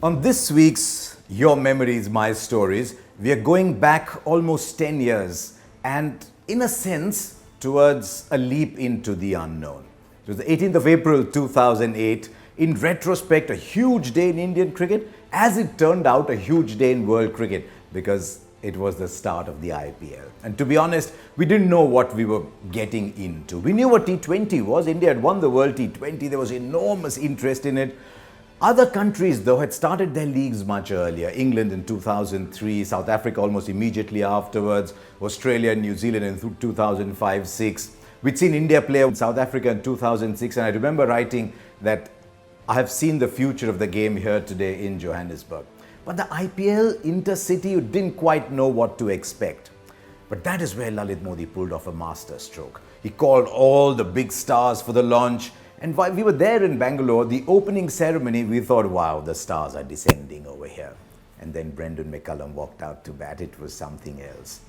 On this week's Your Memories, My Stories, we are going back almost 10 years and, in a sense, towards a leap into the unknown. It was the 18th of April 2008. In retrospect, a huge day in Indian cricket. As it turned out, a huge day in world cricket because it was the start of the IPL. And to be honest, we didn't know what we were getting into. We knew what T20 was. India had won the World T20. There was enormous interest in it. Other countries, though, had started their leagues much earlier. England in 2003, South Africa almost immediately afterwards, Australia and New Zealand in 2005-06. We'd seen India play in South Africa in 2006, and I remember writing that I have seen the future of the game here today in Johannesburg. But the IPL intercity, you didn't quite know what to expect. But that is where Lalit Modi pulled off a master stroke. He called all the big stars for the launch. And while we were there in Bangalore, the opening ceremony, we thought, wow, the stars are descending over here. And then Brendon McCullum walked out to bat. It was something else.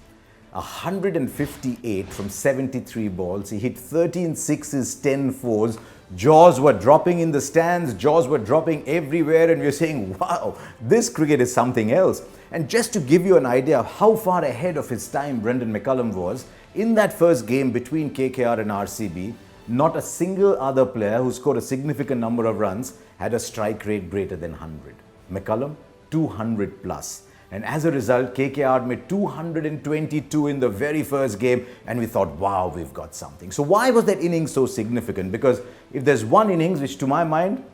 158 from 73 balls. He hit 13 sixes, 10 fours. Jaws were dropping in the stands. Jaws were dropping everywhere. And we were saying, wow, this cricket is something else. And just to give you an idea of how far ahead of his time Brendon McCullum was, in that first game between KKR and RCB, not a single other player who scored a significant number of runs had a strike rate greater than 100. McCullum, 200 plus. And as a result, KKR made 222 in the very first game, and we thought, wow, we've got something. So why was that innings so significant? Because if there's one innings which to my mind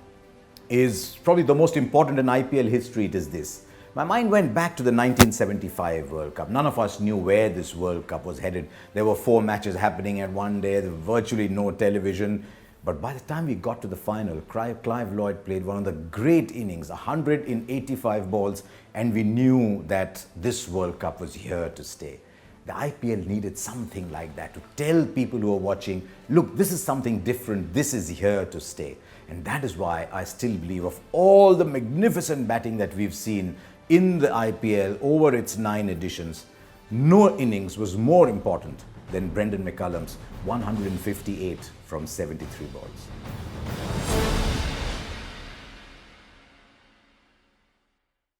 is probably the most important in IPL history, it is this. My mind went back to the 1975 World Cup. None of us knew where this World Cup was headed. There were 4 matches happening at one day. There was virtually no television. But by the time we got to the final, Clive Lloyd played one of the great innings, 185 balls, and we knew that this World Cup was here to stay. The IPL needed something like that to tell people who are watching, look, this is something different, this is here to stay. And that is why I still believe of all the magnificent batting that we've seen in the IPL over its 9 editions, no innings was more important than Brendon McCullum's 158 from 73 balls.